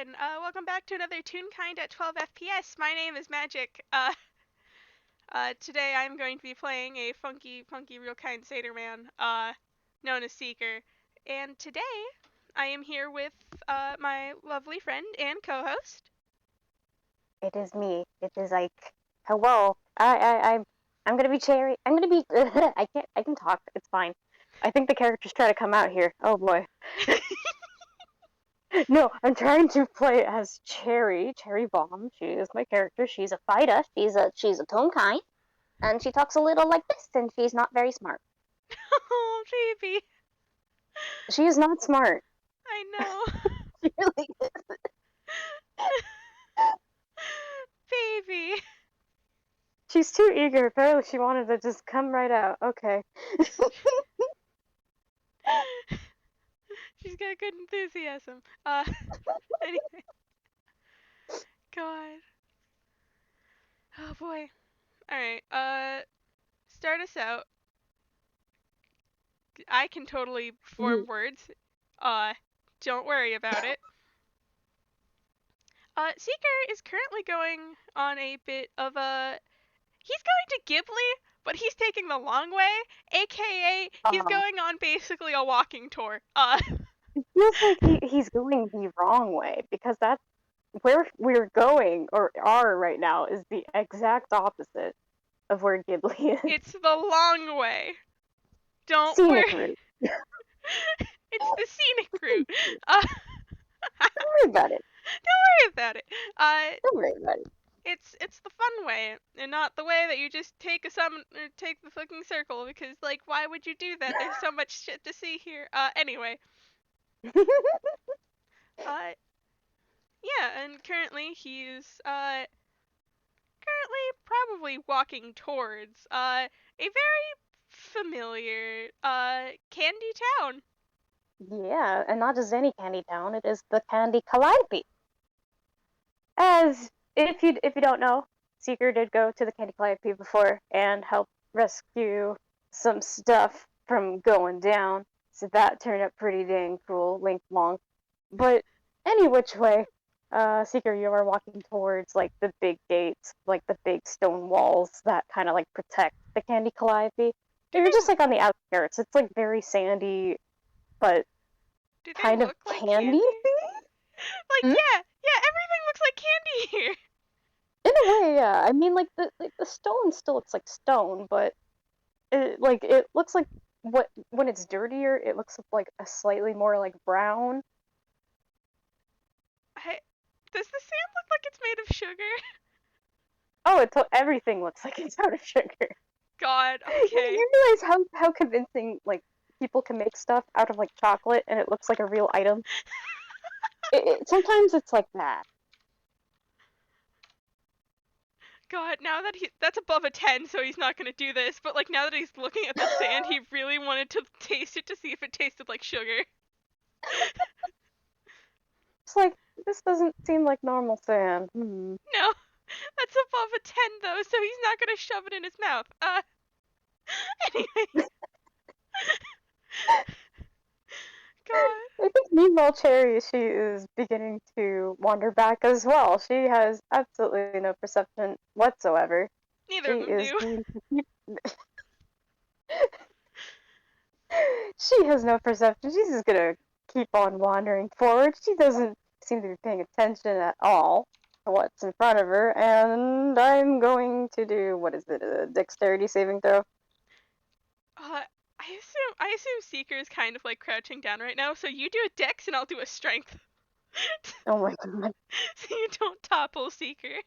everyone. Welcome back to another Toonkind at 12 FPS. My name is Magic. Today I'm going to be playing a funky, real kind Satyr man, known as Seeker. And today I am here with, my lovely friend and co-host. It is me. It is like, hello. I'm gonna be Cherry. I'm gonna be. I can talk. It's fine. I think the characters try to come out here. Oh boy. No, I'm trying to play as Cherry Bomb. She is my character. She's a fighter. She's a Tonkai, and she talks a little like this, and she's not very smart. Oh, baby. She is not smart. I know. She really is. Baby. She's too eager. Apparently, she wanted to just come right out. Okay. She's got good enthusiasm. Anyway. God. Oh boy. Alright, start us out. I can totally form words. Don't worry about it. Seeker is currently going on a bit of a... He's going to Ghibli, but he's taking the long way, aka he's going on basically a walking tour. It feels like he's going the wrong way, because that's where we're going or are right now is the exact opposite of where Ghibli is. It's the long way. Don't Scenic worry. route. It's the scenic route. Don't worry about it. Don't worry about it. Don't worry about it. It's the fun way, and not the way that you just take a summon or take the fucking circle, because like why would you do that? There's so much shit to see here. Anyway. Yeah, and currently he's probably walking towards a very familiar candy town. Yeah, and not just any candy town, it is the Candy Calliope. As if you don't know, Seeker did go to the Candy Calliope before and help rescue some stuff from going down. So that turned out pretty dang cool, link long. But any which way, Seeker, you are walking towards like the big gates, like the big stone walls that kind of like protect the Candy Calliope. You're just like on the outskirts. It's like very sandy, but Do they kind of look like candy. Like yeah, everything looks like candy here. In a way, yeah. I mean, like the stone still looks like stone, but it looks like when it's dirtier, it looks like a slightly more like brown. Does the sand look like it's made of sugar? Oh, everything looks like it's out of sugar. God, okay. You realize how convincing like people can make stuff out of like chocolate and it looks like a real item. Sometimes it's like that. God, now that that's above a 10, so he's not gonna do this, but like now that he's looking at the sand, he really wanted to taste it to see if it tasted like sugar. It's like, this doesn't seem like normal sand. No, that's above a 10 though, so he's not gonna shove it in his mouth. Anyway. God. I think meanwhile Cherry, she is beginning to wander back as well. She has absolutely no perception whatsoever. Neither of them do. She has no perception. She's just gonna keep on wandering forward. She doesn't seem to be paying attention at all to what's in front of her, and I'm going to do, what is it, a dexterity saving throw? I assume Seeker is kind of like crouching down right now, so you do a dex and I'll do a strength. Oh my god. So you don't topple Seeker.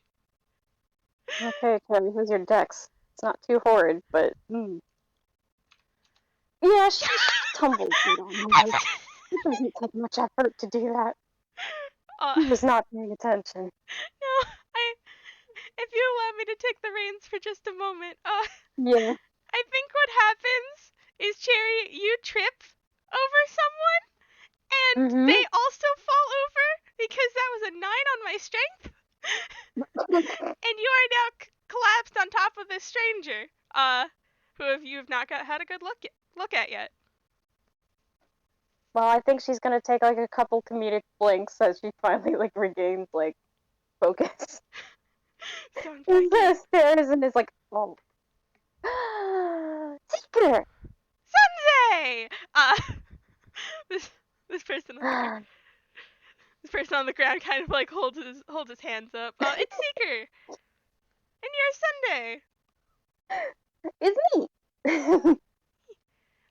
Okay, Cherry, here's your dex. It's not too horrid, but yeah, she tumbled on me. It doesn't take much effort to do that. He was not paying attention. No, if you allow me to take the reins for just a moment, yeah. I think what happens is, Cherry, you trip over someone, and they also fall over because that was a 9 on my strength. And you are now collapsed on top of this stranger, who you have not had a good look at yet. Well, I think she's gonna take like a couple comedic blinks as she finally like regains like focus. Sounds He like it. just stares and is like, oh, Seeker. Sunday! This this person on the this person on the ground kind of like holds his hands up. It's Seeker, and you're Sunday. It's me. You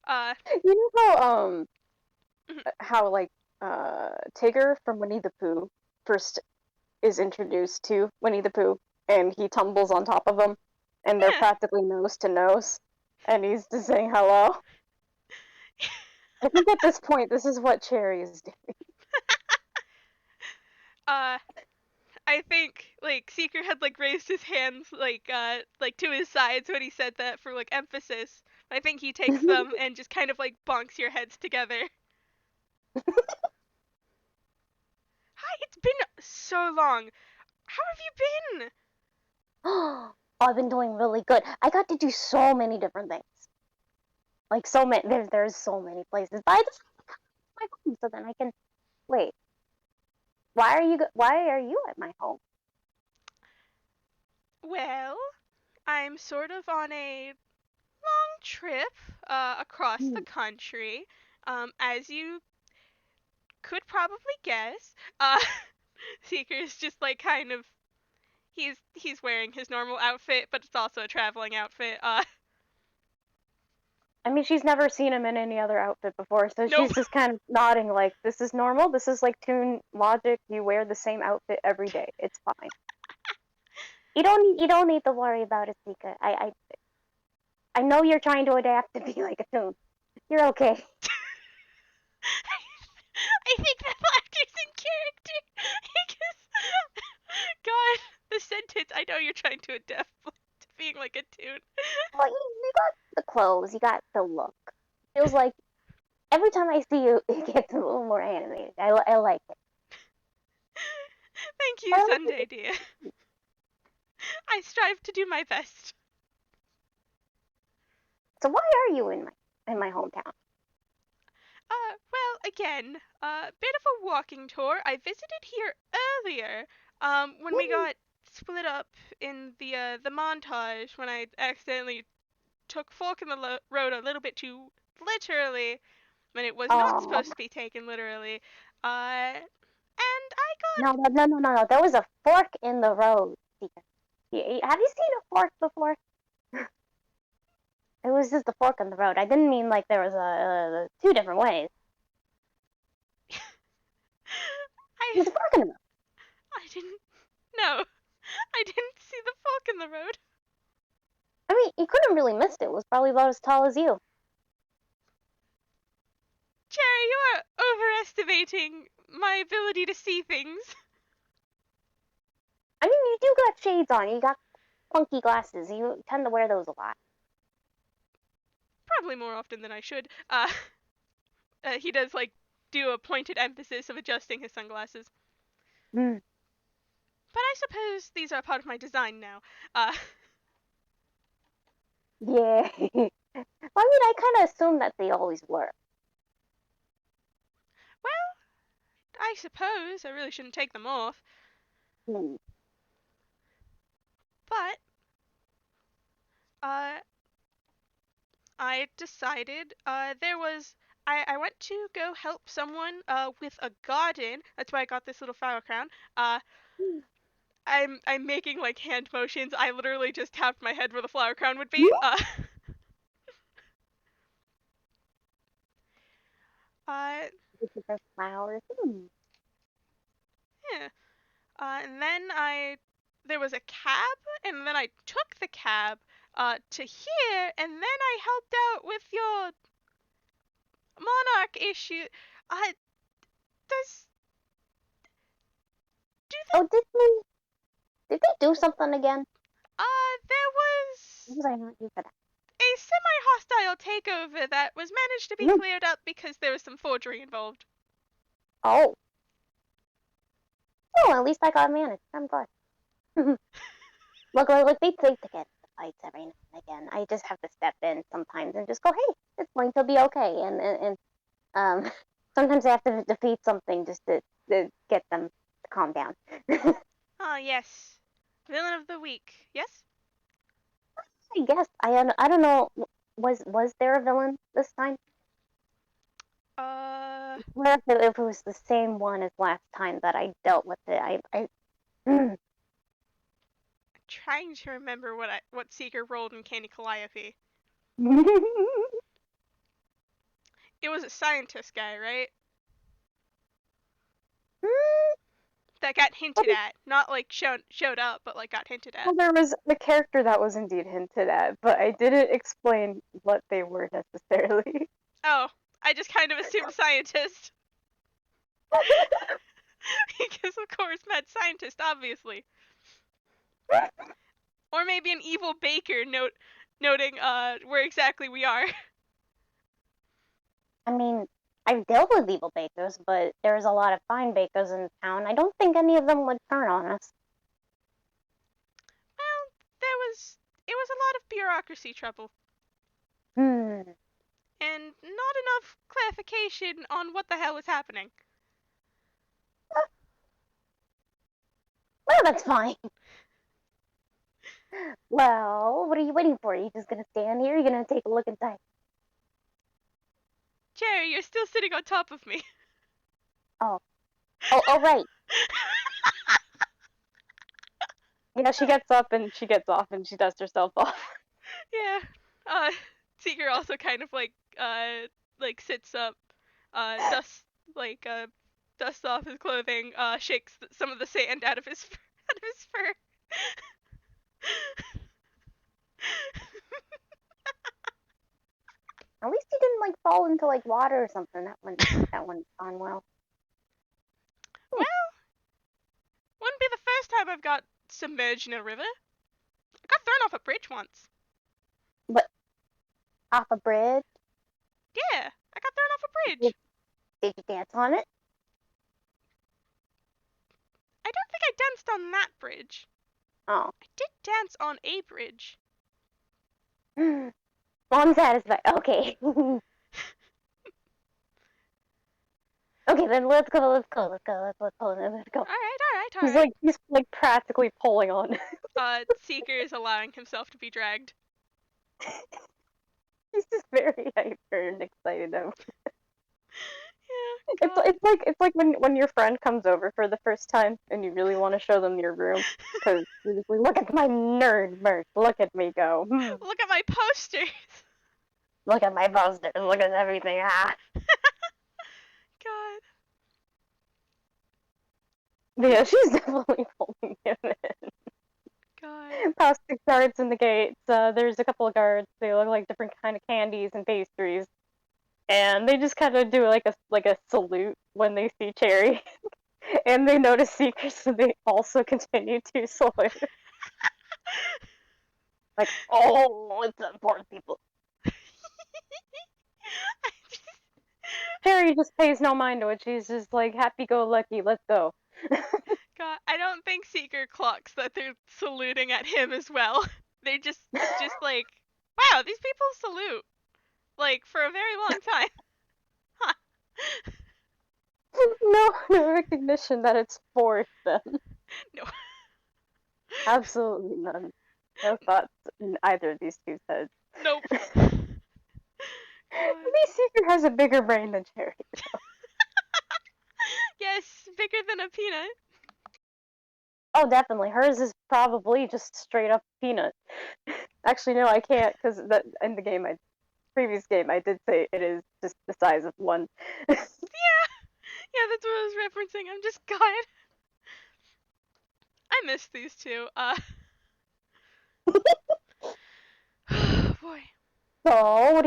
Uh, know how like Tigger from Winnie the Pooh first is introduced to Winnie the Pooh and he tumbles on top of him and they're yeah. practically nose to nose and he's just saying hello. I think at this point this is what Cherry is doing. uh, I think like Seeker had like raised his hands like to his sides when he said that for like emphasis. I think he takes them and just kind of like bonks your heads together. Hi, it's been so long. How have you been? Oh, I've been doing really good. I got to do so many different things. Like so many there's so many places. But I just my home so then I can wait. Why are you at my home? Well, I'm sort of on a long trip across the Hmm. country. As you could probably guess, Seeker is just like kind of he's wearing his normal outfit, but it's also a traveling outfit. I mean, she's never seen him in any other outfit before, so Nope. she's just kind of nodding like, this is normal. This is like Toon logic. You wear the same outfit every day. It's fine. You don't need to worry about it, Sika. I know you're trying to adapt to be like a Toon. You're okay. I think that laughter's in character because God, the sentence. I know you're trying to adapt to being like a tune. Well, you got the clothes, you got the look. Feels like every time I see you, it gets a little more animated. I like it. Thank you, I like Sunday dear. I strive to do my best. So why are you in my hometown? Well, again, bit of a walking tour. I visited here earlier, when we got split up in the montage when I accidentally took fork in the road a little bit too literally when it was not Oh supposed to be taken literally. And I no got no no no no no! There was a fork in the road. Have you seen a fork before? It was just a fork in the road. I didn't mean like there was two different ways. I There's a fork in the road. I didn't no. I didn't see the fork in the road. I mean, you couldn't really missed it. It was probably about as tall as you. Cherry, you are overestimating my ability to see things. I mean, you do got shades on. You got funky glasses. You tend to wear those a lot. Probably more often than I should. He does like do a pointed emphasis of adjusting his sunglasses. Mm. But I suppose these are part of my design now. Uh, Yeah. Well, I mean, I kind of assumed that they always were. well, I suppose I really shouldn't take them off. Hmm. But uh, I decided I went to go help someone with a garden. That's why I got this little flower crown. Uh, I'm making like hand motions. I literally just tapped my head where the flower crown would be. Uh, The flowers. Hmm. yeah. And then there was a cab, and then I took the cab to here, and then I helped out with your monarch issue. Does do the Oh, did they do something again? there What was was I not here for that? a semi-hostile takeover that was managed to be Hmm. cleared up because there was some forgery involved. Oh. Oh, at least I got managed. I'm glad. Look, they take to get the fights every now and again. I just have to step in sometimes and just go, hey, it's going to be okay. And Sometimes I have to defeat something just to get them to calm down. Ah, yes. Villain of the week. Yes? I guess I don't know. Was there a villain this time? Or if it was the same one as last time that I dealt with it. Trying to remember what Seeker rolled in Candy Calliope. It was a scientist guy, right? That got hinted at. Not like showed up, but like got hinted at. Well, there was a character that was indeed hinted at, but I didn't explain what they were necessarily. Oh, I just kind of assumed scientist. Because of course, mad scientist, obviously. Or maybe an evil baker noting where exactly we are. I mean, I've dealt with evil bakers, but there's a lot of fine bakers in town. I don't think any of them would turn on us. Well, it was a lot of bureaucracy trouble. Hmm. And not enough clarification on what the hell was happening. Well, that's fine. Well, what are you waiting for? Are you just gonna stand here? You're gonna take a look inside? Cherry, you're still sitting on top of me. Oh, right. Yeah, she gets up and she gets off and she dusts herself off. Yeah. Seeker also kind of like sits up, dusts dusts off his clothing, shakes some of the sand out of his out of his fur. At least he didn't like fall into like water or something. That one's gone well. Well, wouldn't be the first time I've got submerged in a river. I got thrown off a bridge once. But off a bridge? Yeah, I got thrown off a bridge. Did you dance on it? I don't think I danced on that bridge. Oh. I did dance on a bridge. Well, I'm satisfied. Okay. Okay, then let's go. Let's go. Alright. He's like practically pulling on. Seeker is allowing himself to be dragged. He's just very hyper and excited. Yeah, It's like when your friend comes over for the first time and you really want to show them your room because you're just like, look at my nerd merch. Look at me go. Look at my posters. Look at my posters. Look at everything. Ah. God. Yeah, she's definitely pulling him in. God. Past the guards in the gates. There's a couple of guards. They look like different kind of candies and pastries, and they just kind of do like a salute when they see Cherry, and they notice Seekers, so they also continue to salute. Like, oh, it's important people. Cherry just pays no mind to it. She's just like happy-go-lucky. Let's go. God, I don't think Seeker clocks that they're saluting at him as well. They're just like, wow, these people salute. Like, for a very long time. Huh. No recognition that it's for them. No. Absolutely none. No thoughts in either of these two heads. Nope. Maybe Seeker has a bigger brain than Cherry. Yes, bigger than a peanut. Oh, definitely. Hers is probably just straight up peanut. Actually, no, I can't because in the previous game, I did say it is just the size of one. Yeah, that's what I was referencing. I'm just God. I miss these two. Boy. So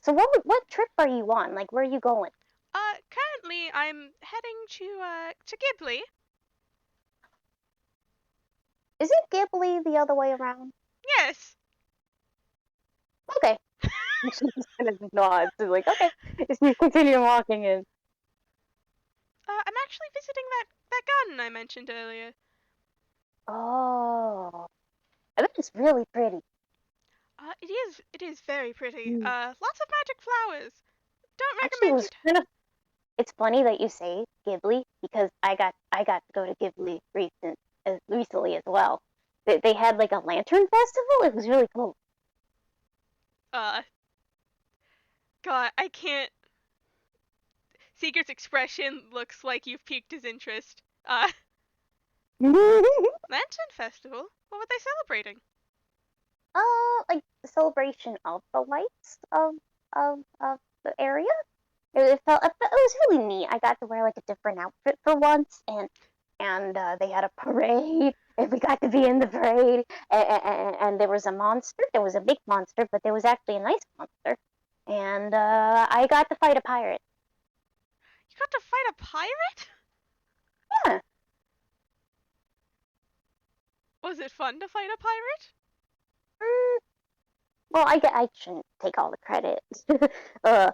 So what trip are you on? Like, where are you going? Currently I'm heading to Ghibli. Is it Ghibli the other way around? Yes. Okay. She just kind of nods. Like, okay. If you continue walking in. I'm actually visiting that garden I mentioned earlier. Oh. I bet it's really pretty. It is very pretty. Lots of magic flowers. Don't Actually, recommend you. it it's funny that you say Ghibli because I got to go to Ghibli recently as well. They had like a lantern festival. It was really cool. Uh, God, I can't. Seeker's expression looks like you've piqued his interest. Lantern Festival? What were they celebrating? Like the celebration of the lights of the area. It was really neat. I got to wear like a different outfit for once, and they had a parade, and we got to be in the parade. And there was a monster. There was a big monster, but there was actually a nice monster, and I got to fight a pirate. You got to fight a pirate? Yeah. Was it fun to fight a pirate? Mm, well, I shouldn't take all the credit. There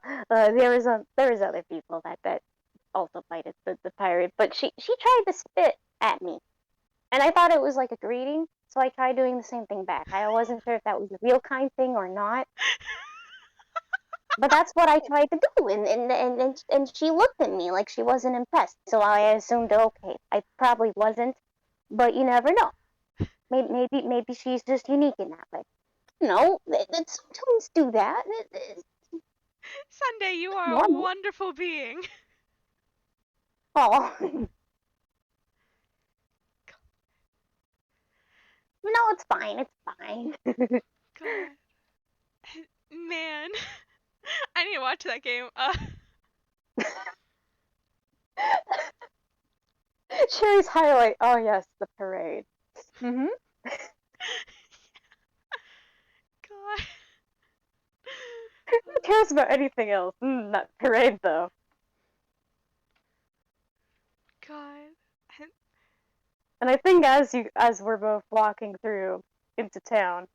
was other people that also fighted the pirate, but she tried to spit at me. And I thought it was like a greeting, so I tried doing the same thing back. I wasn't sure if that was a real kind thing or not, but that's what I tried to do. And she looked at me like she wasn't impressed, so I assumed, okay, I probably wasn't, but you never know. Maybe she's just unique in that way. No, sometimes do that. It's Sunday, you are a normal. wonderful being. Oh, no, it's fine. It's fine. God. Man. I need to watch that game. Sherry's highlight. Oh yes, the parade. Mm-hmm. God. Who cares about anything else? That parade though. God. And I think as we're both walking through into town,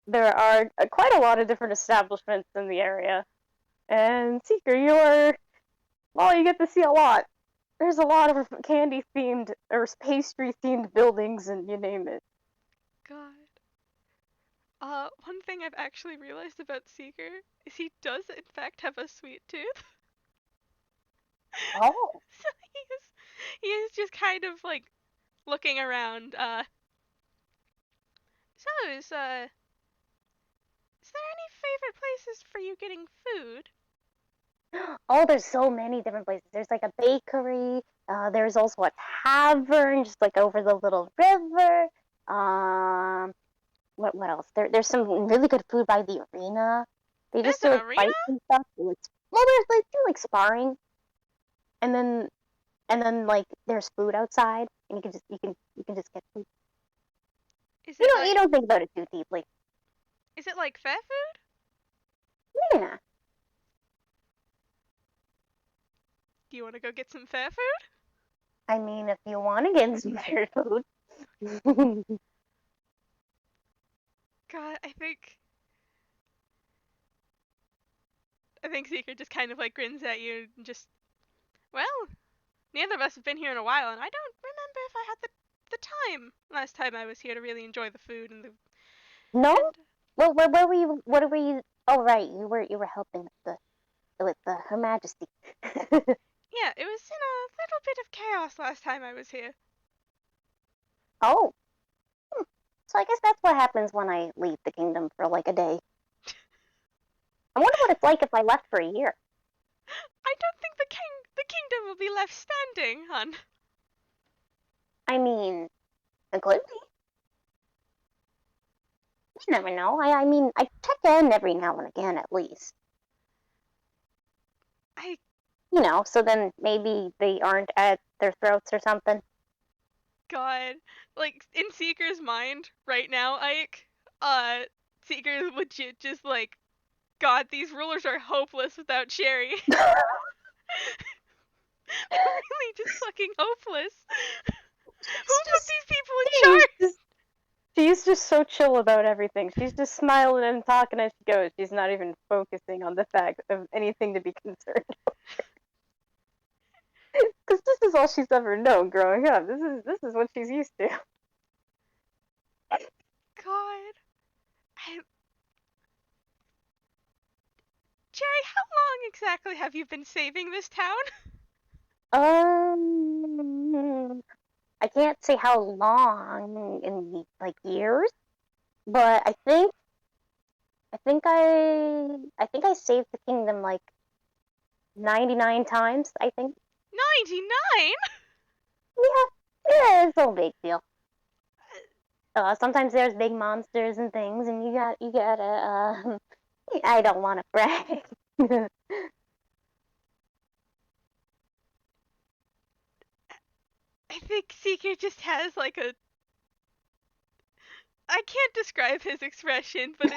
there are quite a lot of different establishments in the area. And Seeker, you get to see a lot. There's a lot of candy themed or pastry themed buildings, and you name it. God. One thing I've actually realized about Seeker is he does in fact have a sweet tooth. Oh. So he is just kind of like looking around. So is there any favorite places for you getting food? Oh, there's so many different places. There's like a bakery. There's also a tavern just like over the little river. Um, what else? There's some really good food by the arena. They just There's do an like arena? fights and stuff. Well, there's like do like sparring, and then like there's food outside, and you can just get food. Is You it don't you like don't think about it too deeply. fair food? Yeah. Do you want to go get some fair food? I mean, if you want to get some better food. God, I think Seeker just kind of like grins at you and just, well, neither of us have been here in a while, and I don't remember if I had the time last time I was here to really enjoy the food No? and Well, where were you? What were you? Oh, right, you were helping with the Her Majesty. yeah, it was in a little bit of chaos last time I was here. Oh, so I guess that's what happens when I leave the kingdom for like a day. I wonder what it's like if I left for a year. I don't think the kingdom will be left standing, hun. I mean, it could be. You never know. I mean, I check in every now and again at least. I So then maybe they aren't at their throats or something. God, like in Seeker's mind right now, Ike, Seeker legit just like, God, these rulers are hopeless without Sherry. Really just fucking hopeless. Who It's put just, these people in charge? she's just so chill about everything. She's just smiling and talking as she goes. She's not even focusing on the fact of anything to be concerned. Because this is all she's ever known growing up. This is what she's used to. God. Jerry, how long exactly have you been saving this town? I can't say how long in like years, but I think I saved the kingdom like 99 times, I think. 99? Yeah, yeah, it's no big deal. Sometimes there's big monsters and things, and you gotta. I don't want to brag. I think Seeker just has like a. I can't describe his expression, but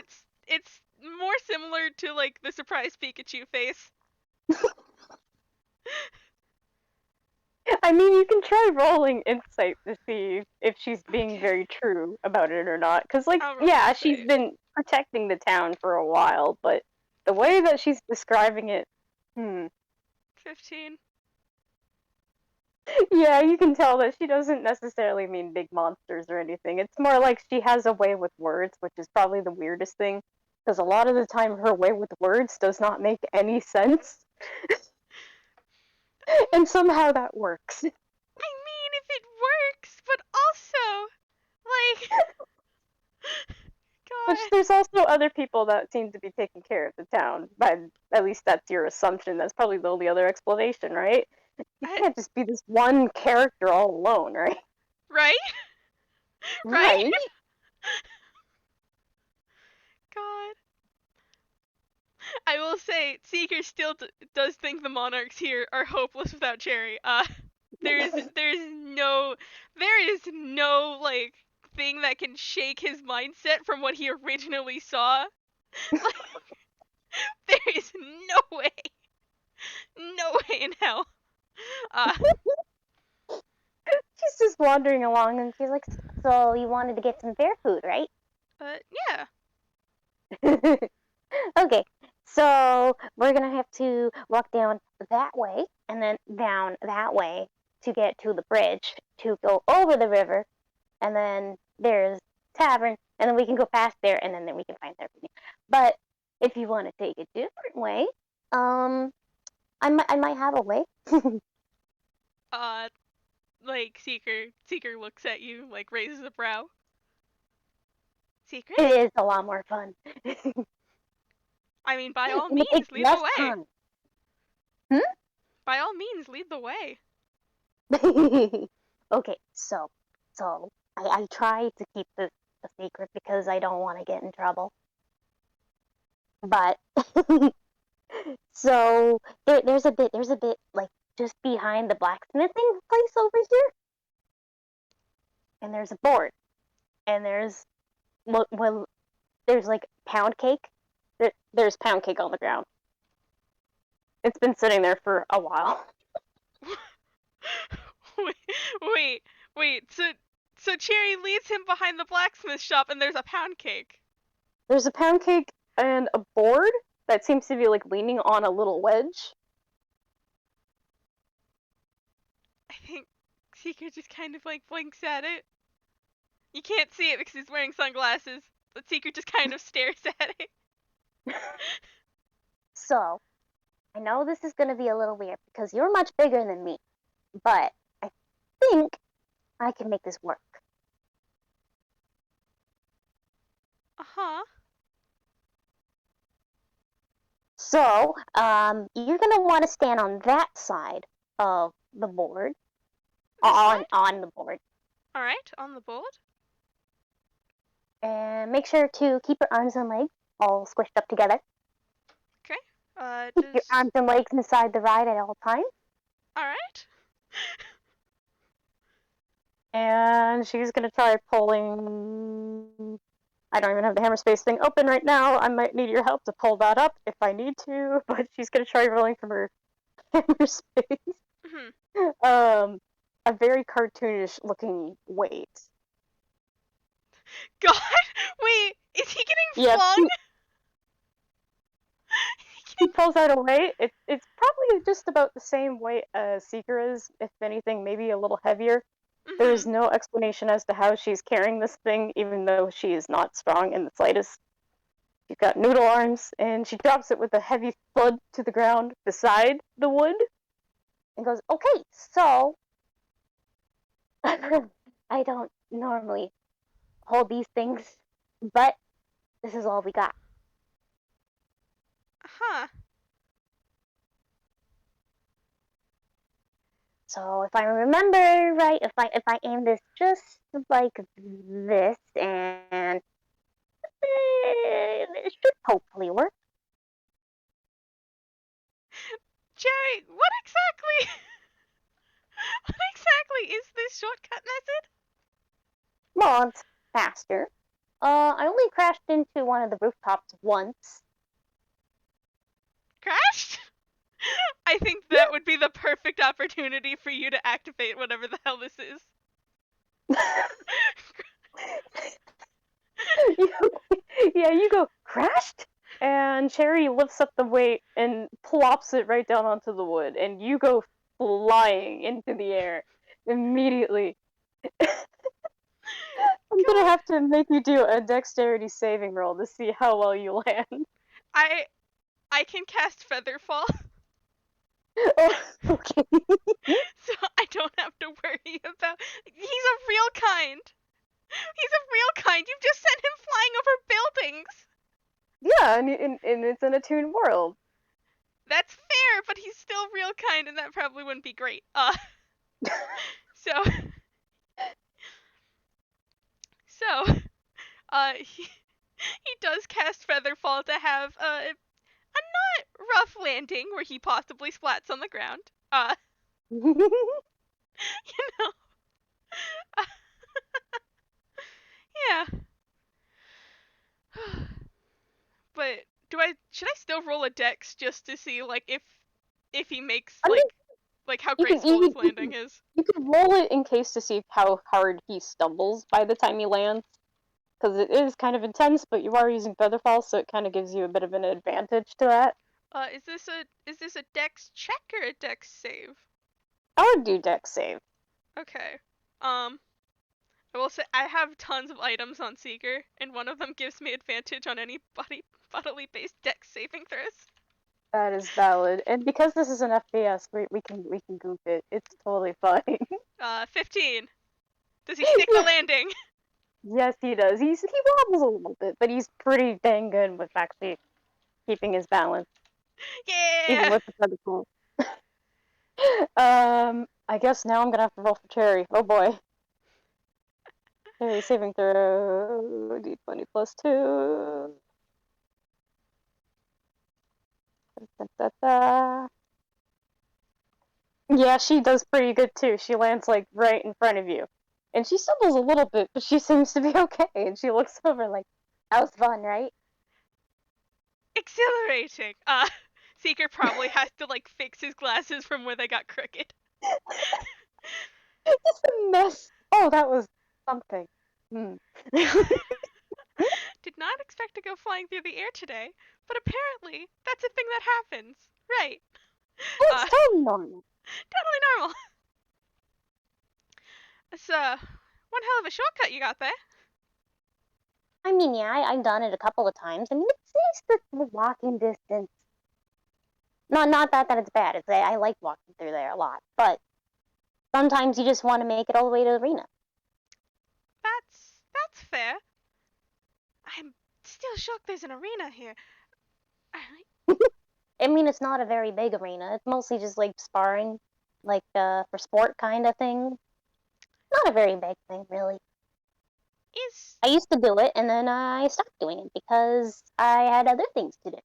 it's more similar to like the surprised Pikachu face. I mean, you can try rolling insight to see if she's being Okay, very true about it or not. Because, like, I'll roll yeah, she's insight. been protecting the town for a while, but the way that she's describing it, 15. yeah, you can tell that she doesn't necessarily mean big monsters or anything. It's more like she has a way with words, which is probably the weirdest thing. Because a lot of the time, her way with words does not make any sense, and somehow that works. I mean, if it works, but also, like, Which God, there's also other people that seem to be taking care of the town. But at least that's your assumption. That's probably the only other explanation, right? You I, can't just be this one character all alone, right? right, right, Right? God. I will say, Seeker still does think the monarchs here are hopeless without Cherry. There is no like thing that can shake his mindset from what he originally saw. Like, there is no way in hell. Uh, She's just wandering along and she's like, so you wanted to get some fair food, right? yeah. Okay, so we're gonna have to walk down that way and then down that way to get to the bridge to go over the river, and then there's tavern, and then we can go past there, and then we can find everything. But if you want to take a different way, um, I might have a way. Uh, like Seeker looks at you, like raises a brow. Secret? It is a lot more fun. I mean, by all And it takes means, lead the less way. time. Hmm? By all means, lead the way. Okay, so I try to keep this a secret because I don't want to get in trouble. But so there's a bit like just behind the blacksmithing place over here, and there's a board, and well there's like pound cake. There's pound cake on the ground. It's been sitting there for a while. wait, wait, wait. So Cherry leads him behind the blacksmith shop, and there's a pound cake. There's a pound cake and a board that seems to be like leaning on a little wedge. I think Seeker just kind of like blinks at it. You can't see it because he's wearing sunglasses, but Seeker just kind of stares at it. So I know this is going to be a little weird because you're much bigger than me, but I think I can make this work. Uh huh. So, you're gonna want to stand on that side of the board, This on side? on the board, Alright, on the board. and make sure to keep your arms and legs all squished up together. Okay. Keep your arms and legs inside the ride at all times. Alright. And she's gonna try pulling. I don't even have the hammer space thing open right now. I might need your help to pull that up if I need to, but she's gonna try rolling from her hammer space. Mhm. A very cartoonish looking weight. God, wait, is he getting Yeah, flung? he pulls out a weight. It's probably just about the same weight as Seeker is, if anything, maybe a little heavier. There is Mhm. no explanation as to how she's carrying this thing, even though she is not strong in the slightest. She's got noodle arms, and she drops it with a heavy thud to the ground beside the wood. and goes, "Okay, so I don't normally hold these things, but this is all we got." Huh. So if I remember right, if I aim this just like this, and it should hopefully work. Jerry, what exactly? What exactly is this shortcut method? Well, it's faster. I only crashed into one of the rooftops once. Crashed? I think that would be the perfect opportunity for you to activate whatever the hell this is. Yeah, you go crashed, and Cherry lifts up the weight and plops it right down onto the wood, and you go flying into the air immediately. I'm gonna God. have to make you do a dexterity saving roll to see how well you land. I can cast Featherfall, Oh, okay. so I don't have to worry about. He's a real kind. He's a real kind. You've just sent him flying over buildings. Yeah, and it's in a toon world. That's fair, but he's still real kind, and that probably wouldn't be great. So, so, he does cast Featherfall to have a not rough landing where he possibly splats on the ground. You know, uh, yeah. But should I still roll a dex just to see like if he makes I mean, like how you can graceful you, his you landing can is? you can roll it in case to see how hard he stumbles by the time he lands, because it is kind of intense. But you are using Featherfall, so it kind of gives you a bit of an advantage to that. Is this a dex check or a dex save? I would do dex save. Okay. Um, I will say I have tons of items on Seeker, and one of them gives me advantage on any bodily based dex saving throws. That is valid, and because this is an FPS, we can goof it. It's totally fine. 15. Does he stick the Yeah. landing? Yes, he does. He wobbles a little bit, but he's pretty dang good with actually keeping his balance, even Yeah. with the Featherfall. I guess now I'm gonna have to roll for Cherry. Oh boy. Cherry saving throw. D20 plus 2. Da, da, da. Yeah, she does pretty good too. She lands like right in front of you. And she stumbles a little bit, but she seems to be okay. And she looks over like, that was fun, right? Exhilarating. Seeker probably has to like fix his glasses from where they got crooked. Just a mess. Oh, that was something. Hmm. Did not expect to go flying through the air today, but apparently that's a thing that happens. Right. Oh, it's Uh, totally normal. totally normal. It's one hell of a shortcut you got there. I mean, yeah, I've done it a couple of times. I mean, it's the walking distance. Not that it's bad. I like walking through there a lot, but sometimes you just want to make it all the way to the arena. That's fair. I'm still shocked there's an arena here. I mean, it's not a very big arena. It's mostly just like sparring, like for sport kind of thing. Not a very big thing, really. Is I used to do it, and then I stopped doing it because I had other things to do.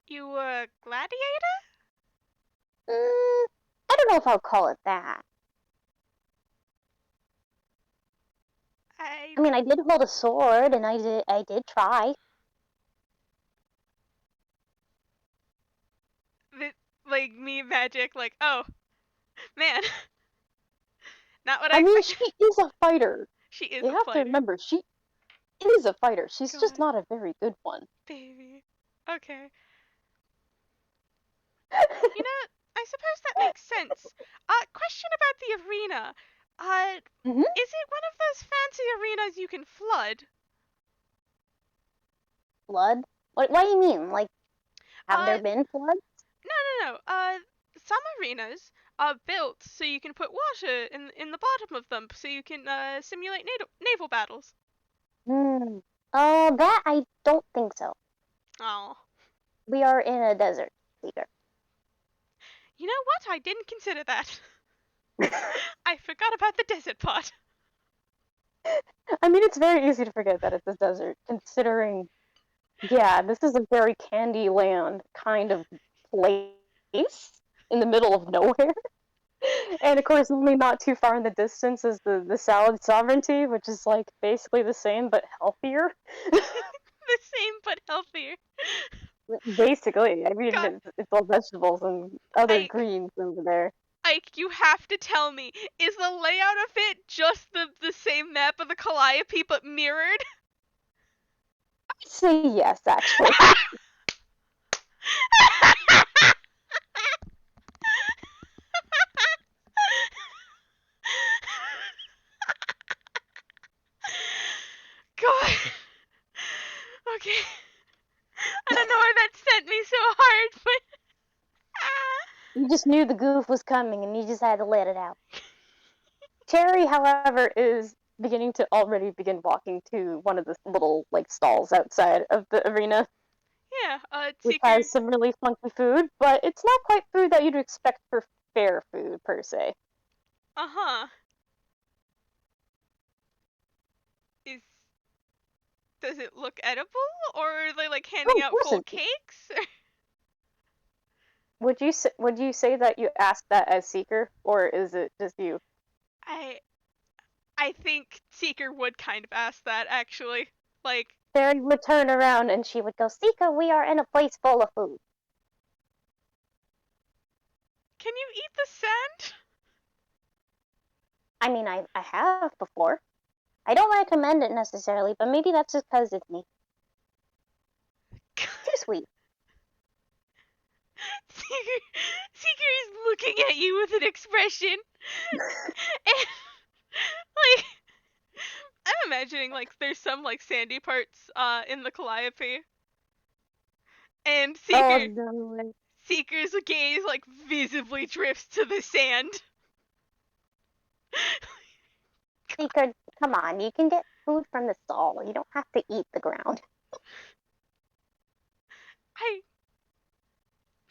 you a gladiator? I don't know if I'll call it that. I I mean, I did hold a sword, and I did try. like me magic like oh man, not what I I mean, expected. she is a fighter. She is You a have to fighter. remember, she is a fighter. She's just God, not a very good one. baby. Okay. You know, I suppose that makes sense. Question about the arena. Mm-hmm. Is it one of those fancy arenas you can flood? Blood? What do you mean? Like, Have there been floods? No. Some arenas are built so you can put water in the bottom of them, so you can simulate naval battles. Hmm. That I don't think so. Oh. We are in a desert, Seeker. You know what? I didn't consider that. I forgot about the desert part. I mean, it's very easy to forget that it's a desert, considering, yeah, this is a very Candyland kind of place in the middle of nowhere. And of course, only not too far in the distance is the Salad Sovereignty, which is like basically the same but healthier. The same but healthier. Basically, I mean, God, it's all vegetables and other Ike, greens over there. Ike, you have to tell me, is the layout of it just the same map of the Calliope but mirrored? I'd say yes, actually. God. Okay. I don't know why that sent me so hard, but. You just knew the goof was coming and you just had to let it out. Cherry, however, is beginning to already begin walking to one of the little like stalls outside of the arena, Yeah, which Seeker. has some really funky food, but it's not quite food that you'd expect for fair food per se. Uh-huh. Is. Does it look edible? Or are they like Oh, handing of out course full it. cakes? Would you say that you asked that as Seeker, or is it just you? I I think Seeker would kind of ask that actually. Like, Fairy would turn around and she would go, Seeker, we are in a place full of food. can you eat the sand? I mean, I have before. I don't recommend it necessarily, but maybe that's just because it's me. Too sweet. Seeker is looking at you with an expression. And like I'm imagining like there's some like sandy parts in the Calliope. And Oh no. Seeker's gaze like visibly drifts to the sand. Seeker, come on, you can get food from the stall. You don't have to eat the ground. I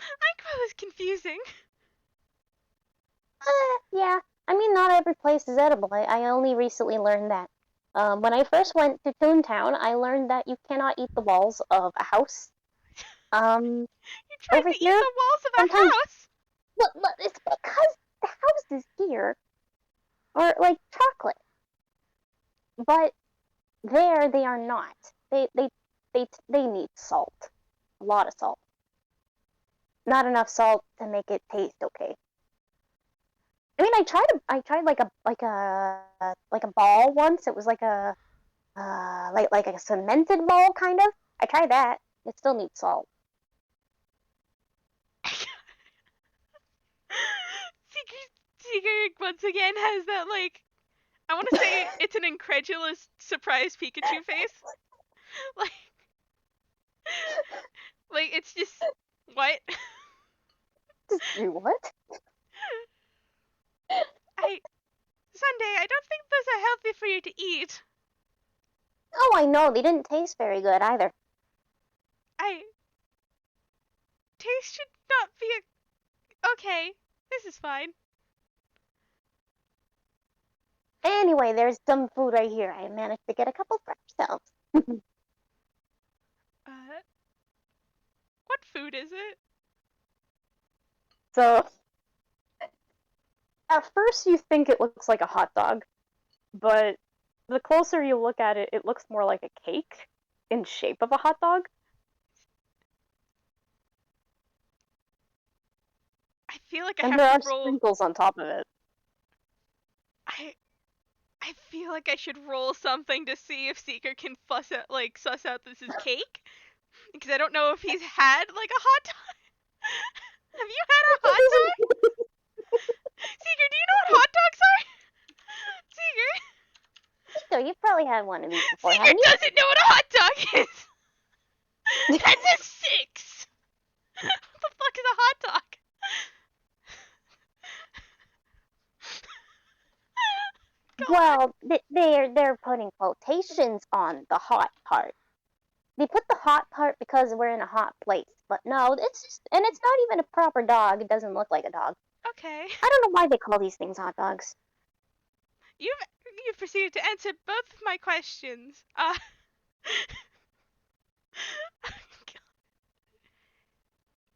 I was confusing. Yeah. I mean, not every place is edible. I only recently learned that. When I first went to Toontown, I learned that you cannot eat the walls of a house. Um, You tried Over to eat here, the walls of a sometimes, house. look, it's because the houses here are like chocolate, but there they are not. They need salt, a lot of salt. Not enough salt to make it taste okay. I mean, I tried like a ball once. It was like a like a cemented ball kind of. I tried that. It still needs salt. Seeker once again has that like I want to say it's an incredulous surprised Pikachu face. Like like it's just what? Just do what? I Sunday, I don't think those are healthy for you to eat. Oh, I know they didn't taste very good either. I taste should not be a okay. This is fine. Anyway, there's some food right here. I managed to get a couple for ourselves. Uh what food is it? So at first you think it looks like a hot dog, but the closer you look at it, it looks more like a cake in shape of a hot dog. I feel like I And have there to are roll sprinkles on top of it. I I feel like I should roll something to see if Seeker can suss out this is cake. Because I don't know if he's had like a hot dog. Have you had a hot dog? Seeker, do you know what hot dogs are? Seeker, So you've probably had one of these before, Seeker haven't doesn't know what a hot dog is. That's a 6. God. Well, they're putting quotations on the hot part. They put the hot part because we're in a hot place, but no, it's just, and it's not even a proper dog. It doesn't look like a dog. Okay. I don't know why they call these things hot dogs. You've you've proceeded to answer both of my questions.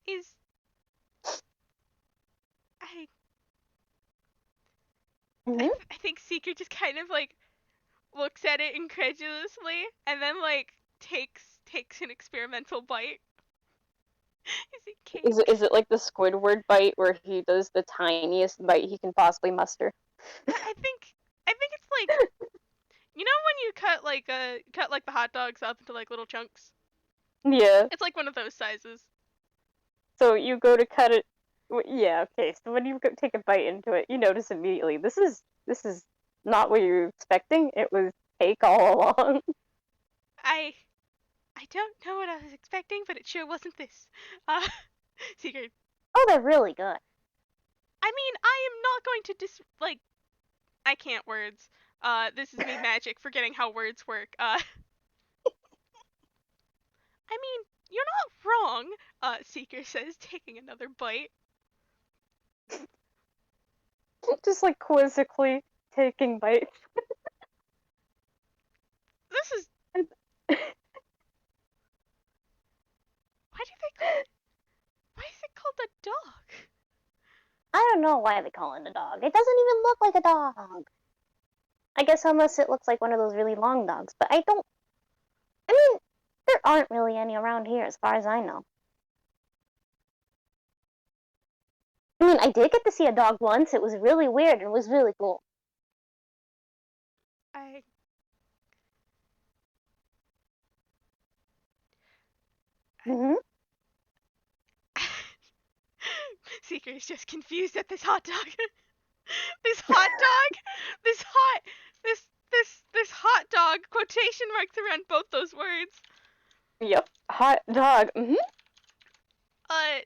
Is I Hmm. I think Seeker just kind of like looks at it incredulously and then like takes an experimental bite. Is it Is cake? it like the Squidward bite where he does the tiniest bite he can possibly muster? I think it's like, you know when you cut like the hot dogs up into like little chunks? Yeah. It's like one of those sizes. So you go to cut it. Yeah. Okay. So when you go take a bite into it, you notice immediately this is not what you're expecting. It was cake all along. I I don't know what I was expecting, but it sure wasn't this. Uh Secret. Oh, they're really good. I mean, I am not going to like, I can't words. This is me magic forgetting how words work. I mean, you're not wrong, Seeker says, taking another bite. Just like quizzically taking bites. This is, why do they call why is it called a dog? I don't know why they call it a dog. It doesn't even look like a dog. I guess unless it looks like one of those really long dogs, but I don't. I mean, there aren't really any around here as far as I know. I mean, I did get to see a dog once. It was really weird and it was really cool. I Hmm. Seeker is just confused at this hot dog. This hot dog? This hot this hot dog quotation marks around both those words. Yep, hot dog. Hmm. Uh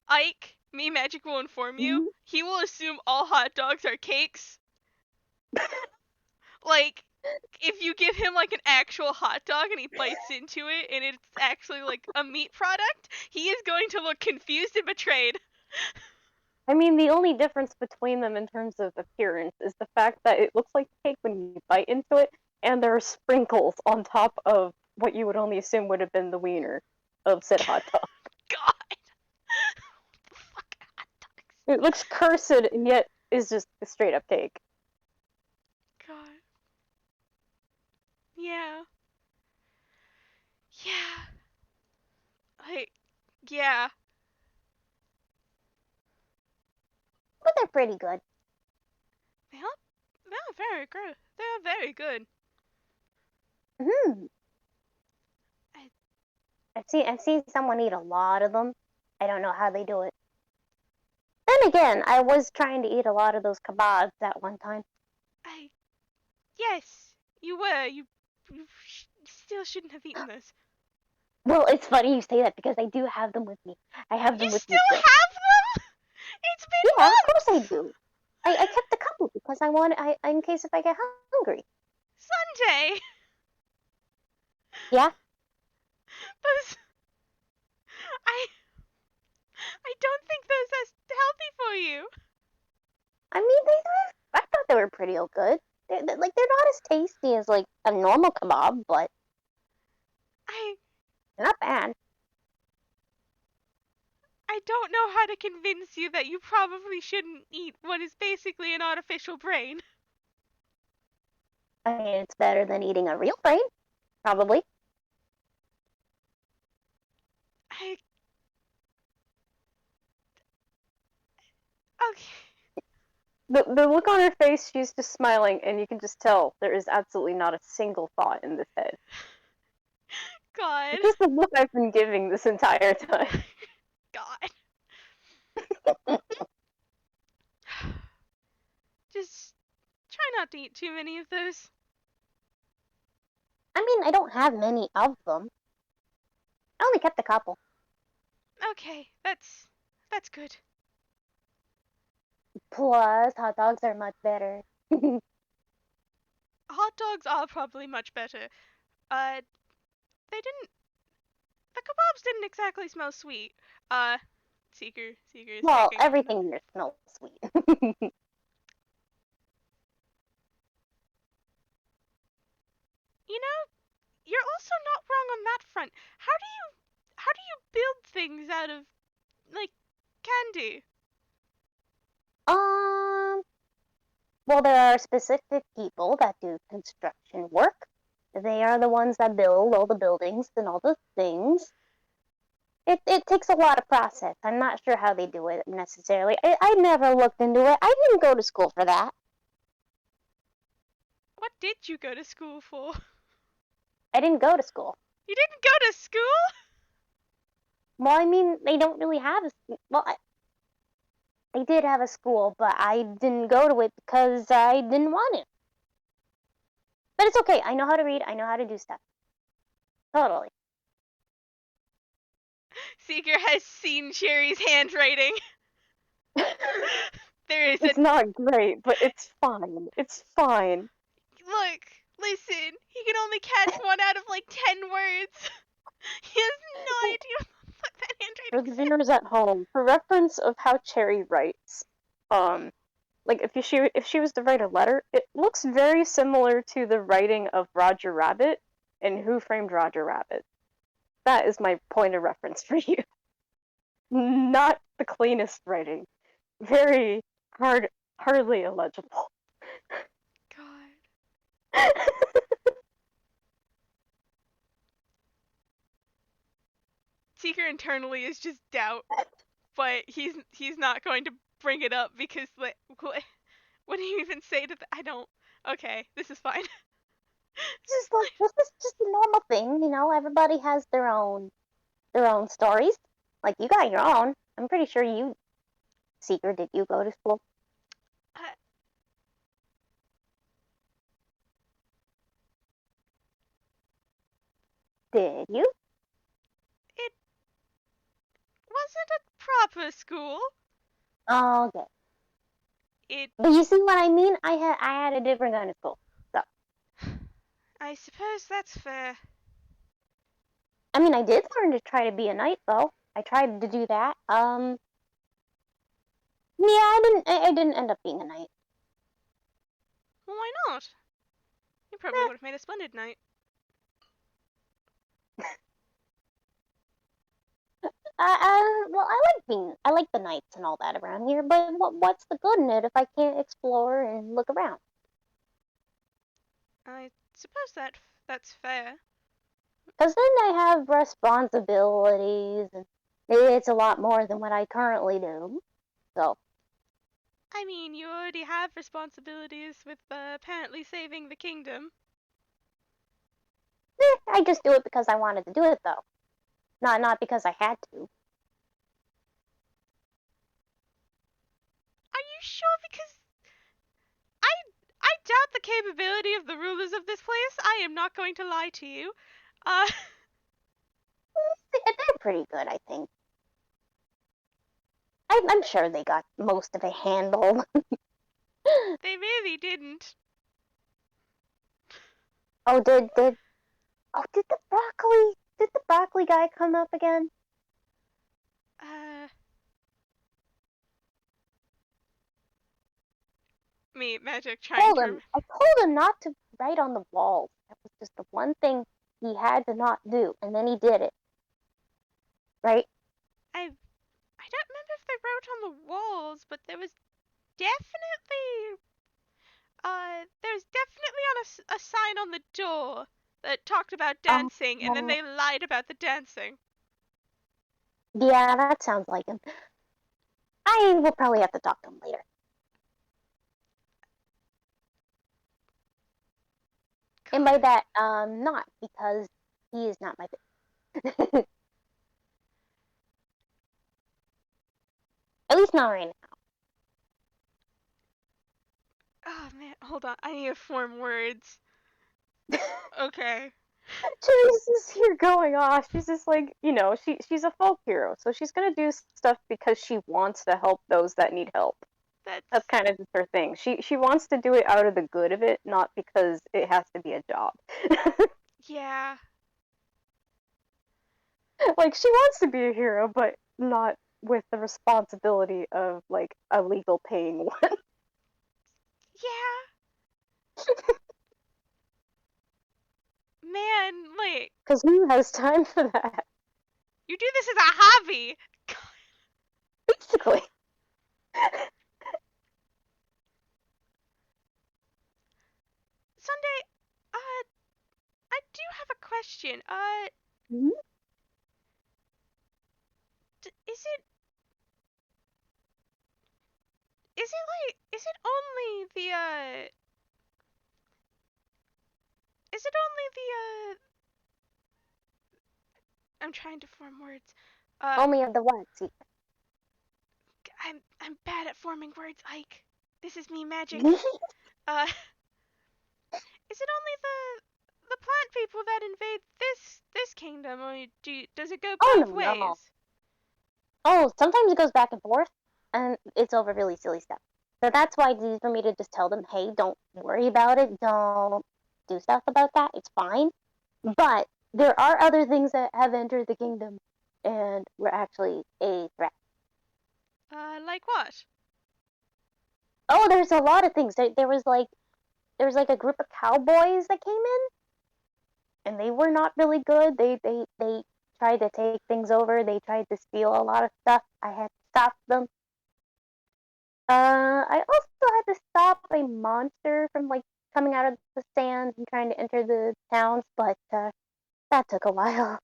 Ike, me magic will inform you, Hmm. he will assume all hot dogs are cakes. Like, if you give him like an actual hot dog and he bites into it and it's actually like a meat product, he is going to look confused and betrayed. I mean, the only difference between them in terms of appearance is the fact that it looks like cake when you bite into it, and there are sprinkles on top of what you would only assume would have been the wiener of said hot dog. God. Fuck hot dogs. It looks cursed and yet is just a straight up cake. God. Yeah. Yeah. Like, yeah. But they're pretty good. They're very good. They're very good. Hmm. I, I've seen someone eat a lot of them. I don't know how they do it. Then again, I was trying to eat a lot of those kebabs at one time. I, yes, you were. You still shouldn't have eaten those. Well, it's funny you say that because I do have them with me. I have You them with me still still. have them? It's Yeah, of course been I months! do. I kept a couple because I want in case if I get hungry. Sunday! Yeah. Those. I. I don't think those are healthy for you. I mean, I thought they were pretty good. They're not as tasty as like a normal kebab, but I. they're not bad. I don't know how to convince you that you probably shouldn't eat what is basically an artificial brain. I mean, it's better than eating a real brain, probably. I. Okay. The look on her face, she's just smiling, and you can just tell there is absolutely not a single thought in this head. God. It's just the look I've been giving this entire time. God. Just try not to eat too many of those. I mean, I don't have many of them. I only kept a couple. Okay, that's good. Plus, hot dogs are much better. hot dogs are probably much better. Uh, they didn't. The kebabs didn't exactly smell sweet. Seeker is Well, checking. everything here smells sweet. You know, you're also not wrong on that front. How do you build things out of like candy? um, well, there are specific people that do construction work. They are the ones that build all the buildings and all the things. It takes a lot of process. I'm not sure how they do it necessarily. I never looked into it. I didn't go to school for that. What did you go to school for? I didn't go to school. You didn't go to school? Well, I mean, they don't really have well, they did have a school, but I didn't go to it because I didn't want it. But it's okay. I know how to read. I know how to do stuff. Totally. Seeker has seen Cherry's handwriting. There is a It's not great, but it's fine. It's fine. look. Listen, he can only catch one out of like 10 words. He has no idea what that For handwriting the says. viewers at home, for reference of how Cherry writes, like if she was to write a letter, it looks very similar to the writing of Roger Rabbit in Who Framed Roger Rabbit. That is my point of reference for you. Not the cleanest writing. Very hardly illegible. God. Seeker internally is just doubt, but he's not going to bring it up because like what do you even say to I don't. Okay, this is fine. Just like this is just a normal thing, you know. Everybody has their own stories. Like you got your own. I'm pretty sure you, Seeker, did you go to school? Uh, Did you? it wasn't a proper school. Oh, okay. It. But you see what I mean? I had a different kind of school. So I suppose that's fair. I mean, I did learn to try to be a knight, though. I tried to do that. Yeah, I didn't end up being a knight. Well, why not? You probably would have made a splendid knight. Well, I like the knights and all that around here, but what's the good in it if I can't explore and look around? I suppose that's fair. Because then I have responsibilities, and it's a lot more than what I currently do. So, I mean, you already have responsibilities with apparently saving the kingdom. I just do it because I wanted to do it, though. Not because I had to. Are you sure? Because I I doubt the capability of the rulers of this place. I am not going to lie to you. Uh, They're pretty good, I think. I'm sure they got most of it handled. they really didn't. Oh, did the broccoli guy come up again? Uh, me magic trying to. I told him not to write on the walls. That was just the one thing he had to not do, and then he did it. Right? I don't remember if they wrote on the walls, but definitely there was definitely on a sign on the door that talked about dancing, and then Uh, they lied about the dancing. yeah, that sounds like him. I will probably have to talk to him later. And by that, not because he is not my favorite. At least not right now. Oh man, hold on. I need to form words. Okay. She's just here going off. She's just like, you know, she's a folk hero, so she's gonna do stuff because she wants to help those that need help. That's That's kind of just her thing. She wants to do it out of the good of it, not because it has to be a job. yeah. Like she wants to be a hero, but not with the responsibility of like a legal paying one. Yeah. Man, like Because who has time for that? you do this as a hobby. Basically. Sunday, I do have a question. Mhm. Is is it only the is it only the I'm trying to form words. Uh, Only of the what? See. I'm bad at forming words, Ike. This is me magic. Is it only the plant people that invade this kingdom, or does it go Oh both no no. ways? Oh, sometimes it goes back and forth, and it's over really silly stuff. So that's why it's easy for me to just tell them, hey, don't worry about it. Don't do stuff about that. It's fine. But there are other things that have entered the kingdom, and were actually a threat. Like what? Oh, there's a lot of things. There was like a group of cowboys that came in, and they were not really good. They tried to take things over. They tried to steal a lot of stuff. I had to stop them. I also had to stop a monster from like coming out of the sand and trying to enter the towns, but that took a while.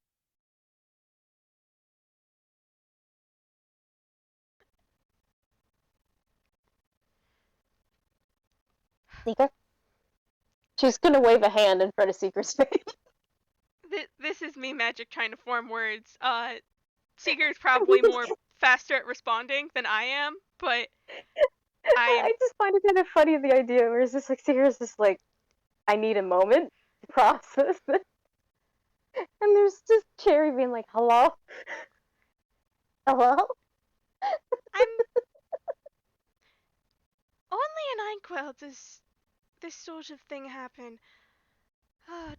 Seeker? She's gonna wave a hand in front of Seeker's face. This is me magic trying to form words. Seeker's probably more faster at responding than I am, but I am. I just find it kind of funny the idea where it's just like Seeker's just like, I need a moment to process this. And there's just Cherry being like, hello? Hello? I'm only in Inkwell does this sort of thing happen. Uh,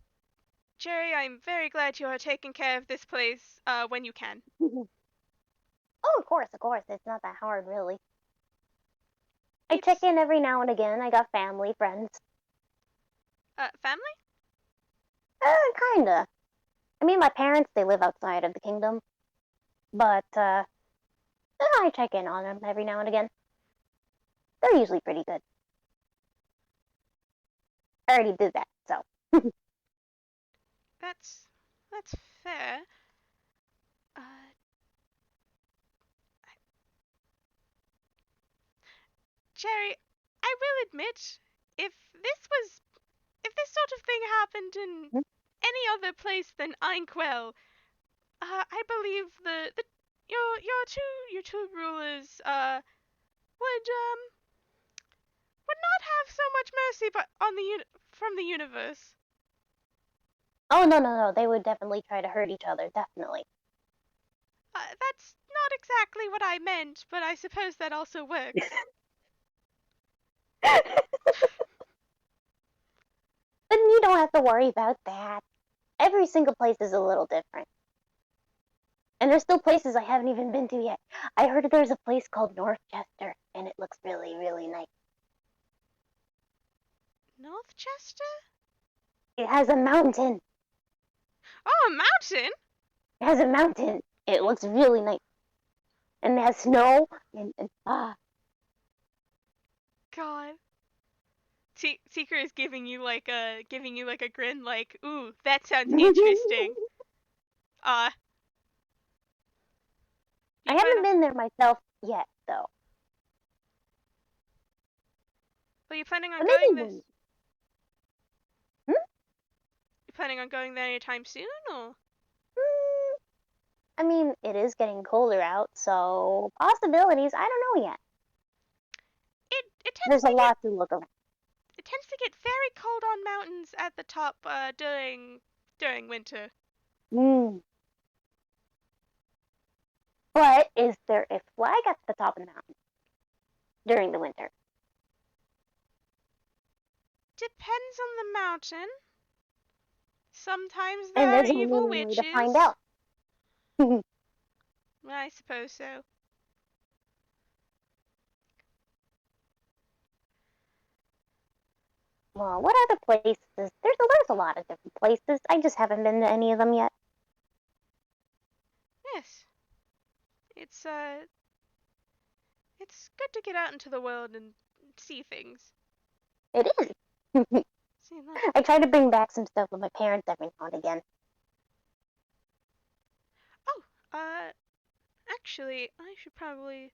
Jerry, I'm very glad you are taking care of this place when you can. Oh, of course, of course. It's not that hard, really. I check It's in every now and again. I got family, friends. family? Kinda. I mean, my parents, they live outside of the kingdom. But, I check in on them every now and again. They're usually pretty good. I already did that, so. That's fair. Uh, Jerry, I will admit, if if this sort of thing happened in any other place than Inkwell, I believe the your two rulers would not have so much mercy, but on from the universe. Oh, no, no, no. They would definitely try to hurt each other. Definitely. That's not exactly what I meant, but I suppose that also works. But you don't have to worry about that. Every single place is a little different. And there's still places I haven't even been to yet. I heard there's a place called Northchester, and it looks really, really nice. Northchester? It has a mountain. Oh, a mountain? It has a mountain. It looks really nice. And it has snow, and God. Seeker is giving you like a grin, like, ooh, that sounds interesting. Uh, I you plan haven't on been there myself yet, though. Are you planning on But maybe going when. this? Hmm? You planning on going there anytime soon, or Hmm, I mean, it is getting colder out, so possibilities. I don't know yet. it tends There's a to get lot to look around. very cold on mountains at the top during winter. Mm. But is there a flag at the top of the mountain? during the winter. Depends on the mountain. Sometimes there And are there's only evil one way to find witches. out. I suppose so. Well, what other places? There's a lot of different places. I just haven't been to any of them yet. Yes. It's it's good to get out into the world and see things. It is. See that. I try to bring back some stuff with my parents every now and again. Oh, actually, I should probably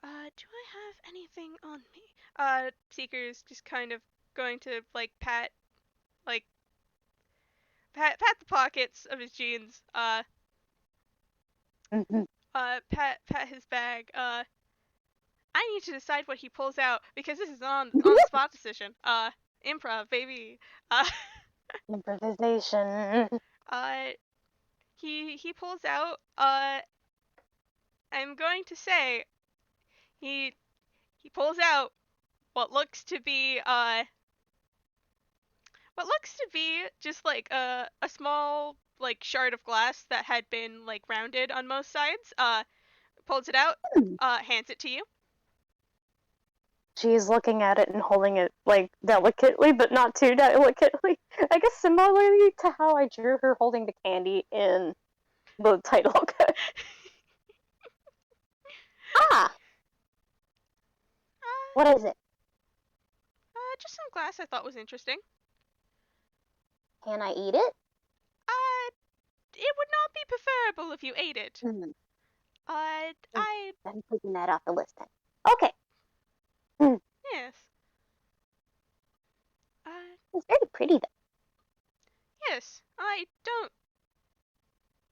do I have anything on me? Seeker's just kind of going to like like pat the pockets of his jeans. Pat his bag. I need to decide what he pulls out because this is on the spot decision. Improv, baby. Uh, Improvisation. uh, he pulls out. I'm going to say he he pulls out what looks to be just like a small like shard of glass that had been like rounded on most sides. Pulls it out. Hands it to you. She's looking at it and holding it like delicately, but not too delicately. I guess similarly to how I drew her holding the candy in the title. Ah, uh, what is it? just some glass I thought was interesting. Can I eat it? It would not be preferable if you ate it. Mm. I I'm taking that off the list then. Okay. Mm. yes. Uh, It's very pretty though. yes. I don't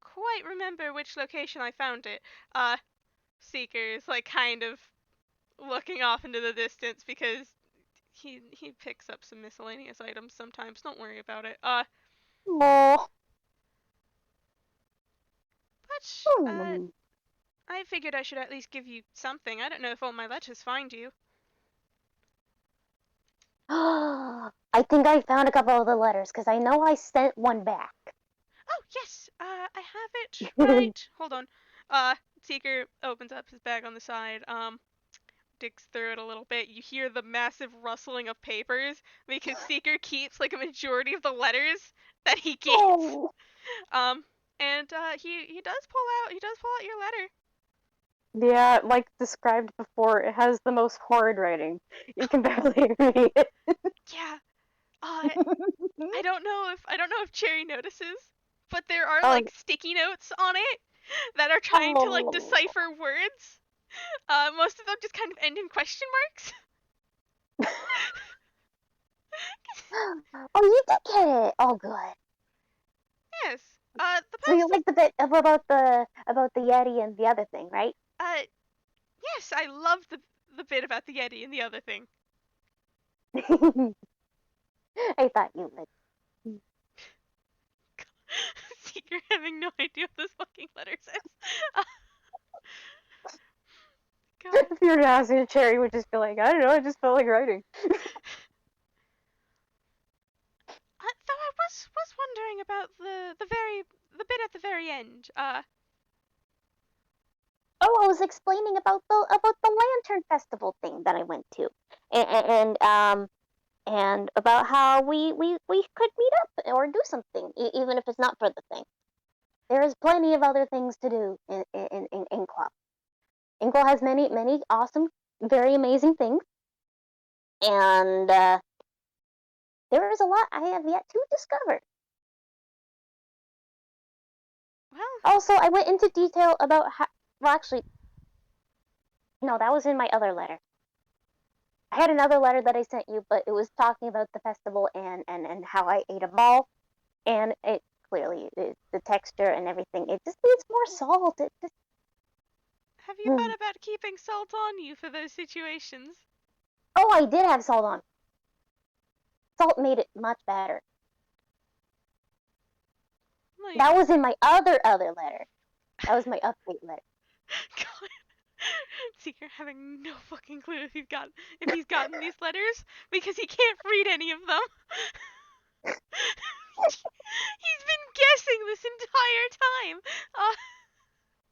quite remember which location I found it. Seeker is like kind of looking off into the distance because he picks up some miscellaneous items sometimes. Don't worry about it. Oh. But Hmm. I figured I should at least give you something. I don't know if all my letters find you. I think I found a couple of the letters because I know I sent one back. Oh yes. I have it right. Hold on. Seeker opens up his bag on the side. Digs through it a little bit. You hear the massive rustling of papers because Seeker keeps like a majority of the letters that he gets. Oh. Um, and he does pull out your letter. Yeah, like described before, it has the most horrid writing. You can barely read it. Yeah. Uh, I don't know if Cherry notices, but there are Oh, like sticky notes on it that are trying to like oh. decipher words. Most of them just kind of end in question marks. Oh, you did get it. Oh, good. Yes. The So you post. like the bit about the Yeti and the other thing, right? Yes, I love the bit about the Yeti and the other thing. I thought you would. You're having no idea what this fucking letter says. Uh, God. If you were to ask me, Cherry would just be like, I don't know, I just felt like writing. Though I was wondering about the bit at the very end. Oh, I was explaining about the Lantern Festival thing that I went to, and about how we could meet up or do something, even if it's not for the thing. There is plenty of other things to do in Inkwell. Inkwell has many awesome, very amazing things, and there is a lot I have yet to discover. Well, Also, I went into detail about how. Well, actually, no, that was in my other letter. I had another letter that I sent you, but it was talking about the festival and how I ate a ball, and it clearly the texture and everything. It just needs more salt. It just. have you thought about keeping salt on you for those situations? Oh, I did have salt on. Salt made it much better. Like, That was in my other letter. That was my update letter. God. Seeker having no fucking clue if he's gotten these letters because he can't read any of them. He's been guessing this entire time.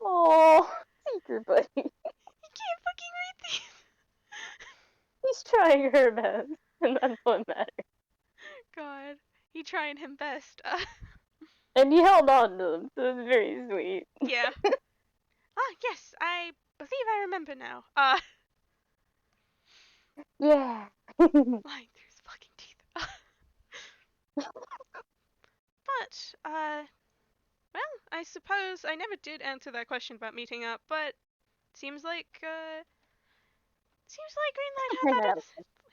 Oh, Seeker buddy. He can't fucking read these. He's trying her best, and that's what matters. God, he trying him best. And you held on to them, so it's very sweet. Yeah. Yes, I believe I remember now. Yeah. Lying through his fucking teeth. But, well, I suppose I never did answer that question about meeting up, but seems like Greenlight had that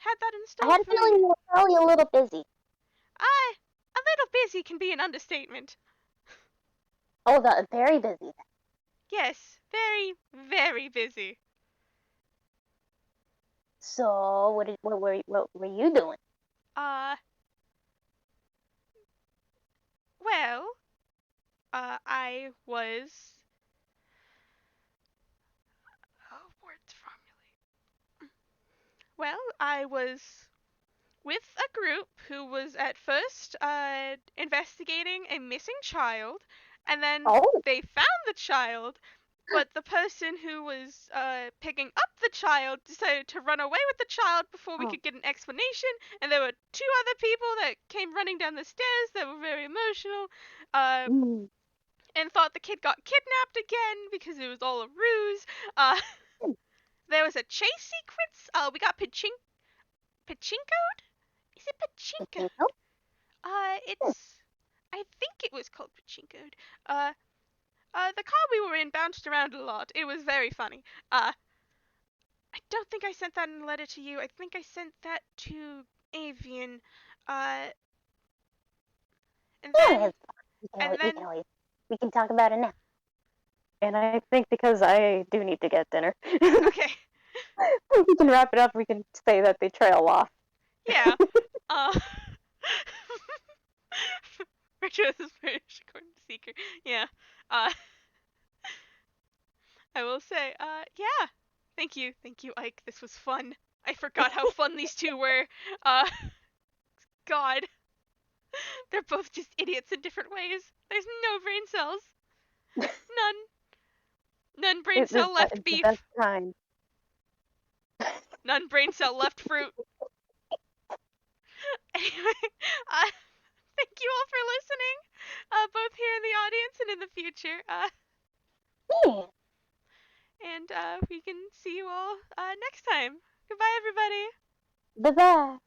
I had installed a for feeling me. you were probably a little busy. A little busy can be an understatement. Oh, very busy. Yes, very, very busy. So, what were you doing? Well, I was. Oh, words formulate. Well, I was with a group who was at first investigating a missing child, and then Oh. they found the child, but the person who was picking up the child decided to run away with the child before we could get an explanation, and there were two other people that came running down the stairs that were very emotional, and thought the kid got kidnapped again because it was all a ruse. There was a chase sequence. We got pachinkoed? Is it pachinko? It's. I think it was called pachinkoed. The car we were in bounced around a lot. It was very funny. I don't think I sent that in a letter to you. I think I sent that to Avian. Uh, and Yeah, then, and then, we can talk about it now. And I think because I do need to get dinner. okay, We can wrap it up. We can say that they trail off. yeah. Uh, Richard is British according to Seeker. Yeah. I will say, yeah. Thank you, Ike. This was fun. I forgot how fun these two were. Uh, God. They're both just idiots in different ways. There's no brain cells. None. None brain cell left The best beef. kind. None brain cell left fruit. Anyway, thank you all for listening, both here in the audience and in the future. Yeah. And we can see you all next time. Goodbye, everybody. Bye bye.